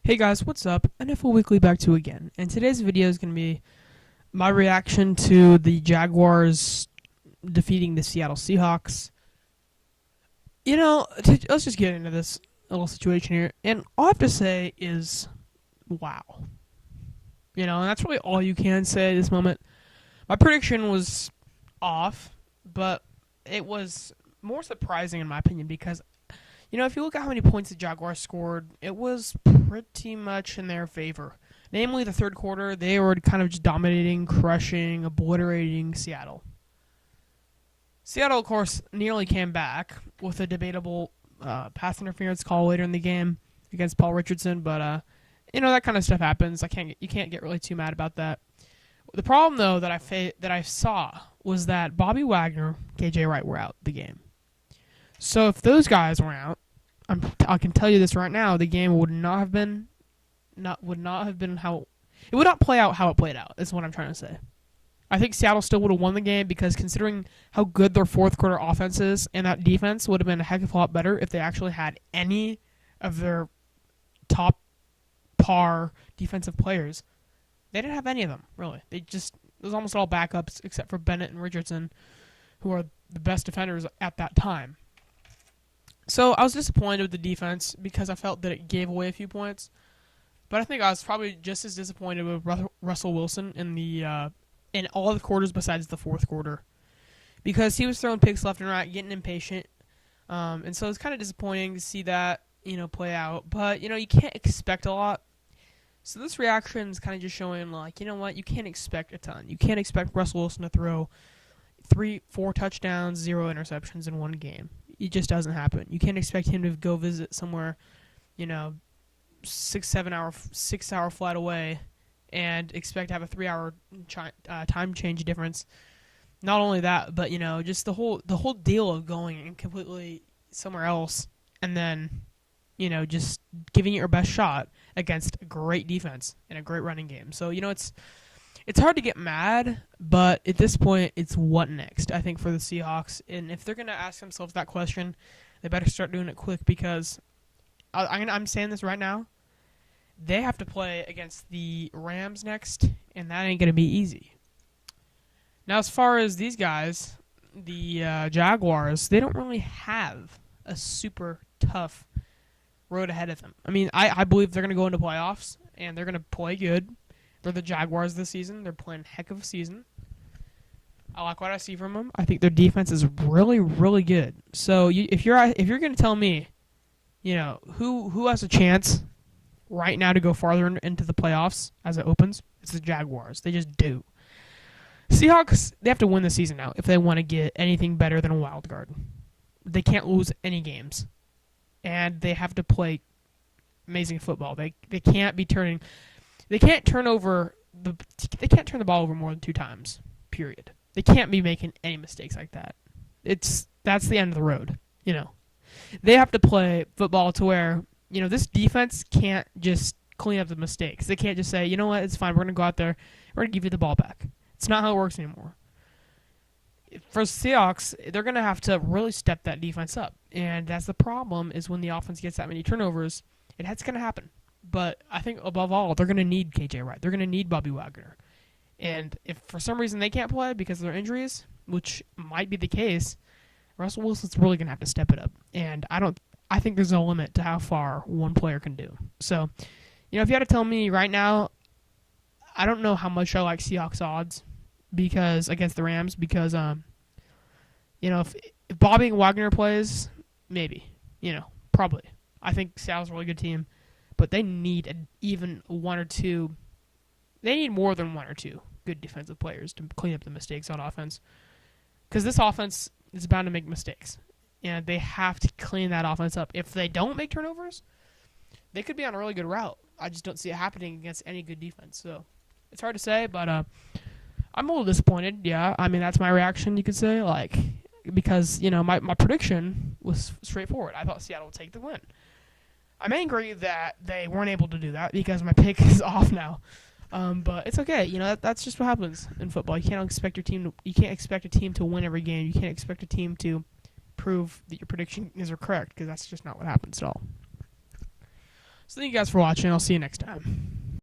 Hey guys, what's up? NFL Weekly back to you again. And today's video is going to be my reaction to the Jaguars defeating the Seattle Seahawks. Let's just get into this little situation here. And all I have to say is, wow. And that's really all you can say at this moment. My prediction was off, but it was more surprising in my opinion because if you look at how many points the Jaguars scored, it was pretty much in their favor. Namely, the third quarter, they were kind of just dominating, crushing, obliterating Seattle. Seattle, of course, nearly came back with a debatable pass interference call later in the game against Paul Richardson, but that kind of stuff happens. You can't get really too mad about that. The problem, though, that I saw was that Bobby Wagner, KJ Wright were out the game. So if those guys were out, I can tell you this right now: the game would not play out how it played out. Is what I'm trying to say. I think Seattle still would have won the game because considering how good their fourth quarter offense is, and that defense would have been a heck of a lot better if they actually had any of their top par defensive players. They didn't have any of them really. It was almost all backups except for Bennett and Richardson, who are the best defenders at that time. So I was disappointed with the defense because I felt that it gave away a few points. But I think I was probably just as disappointed with Russell Wilson in all the quarters besides the fourth quarter, because he was throwing picks left and right, getting impatient. And so it's kind of disappointing to see that play out. But you can't expect a lot. So this reaction is kind of just showing you can't expect a ton. You can't expect Russell Wilson to throw 3-4 touchdowns, 0 interceptions in one game. It just doesn't happen. You can't expect him to go visit somewhere, 6-hour flight away, and expect to have a 3-hour time change difference. Not only that, but just the whole deal of going and completely somewhere else, and then just giving it your best shot against a great defense and a great running game. So it's hard to get mad, but at this point, it's what next, I think, for the Seahawks. And if they're going to ask themselves that question, they better start doing it quick because I'm saying this right now. They have to play against the Rams next, and that ain't going to be easy. Now, as far as these guys, the Jaguars, they don't really have a super tough road ahead of them. I mean, I believe they're going to go into playoffs, and they're going to play good. They're the Jaguars this season. They're playing a heck of a season. I like what I see from them. I think their defense is really, really good. So if you're going to tell me, who has a chance right now to go farther into the playoffs as it opens, it's the Jaguars. They just do. Seahawks, they have to win the season now if they want to get anything better than a wild card. They can't lose any games, and they have to play amazing football. They can't be turning. They can't turn the ball over more than 2 times. Period. They can't be making any mistakes like that. That's the end of the road. They have to play football to where this defense can't just clean up the mistakes. They can't just say, you know what, it's fine. We're gonna go out there. We're gonna give you the ball back. It's not how it works anymore. For Seahawks, they're gonna have to really step that defense up, and that's the problem. Is when the offense gets that many turnovers, that's gonna happen. But I think above all, they're going to need KJ Wright. They're going to need Bobby Wagner. And if for some reason they can't play because of their injuries, which might be the case, Russell Wilson's really going to have to step it up. And I think there's no limit to how far one player can do. So, if you had to tell me right now, I don't know how much I like Seahawks odds against the Rams because if Bobby Wagner plays, maybe, probably. I think Seattle's a really good team. But they need even 1 or 2. They need more than 1 or 2 good defensive players to clean up the mistakes on offense. Because this offense is bound to make mistakes. And they have to clean that offense up. If they don't make turnovers, they could be on a really good route. I just don't see it happening against any good defense. So it's hard to say, but I'm a little disappointed. Yeah, I mean, that's my reaction, you could say. Because, my prediction was straightforward. I thought Seattle would take the win. I'm angry that they weren't able to do that because my pick is off now. But it's okay. That's just what happens in football. You can't expect a team to win every game. You can't expect a team to prove that your prediction is correct because that's just not what happens at all. So thank you guys for watching. I'll see you next time.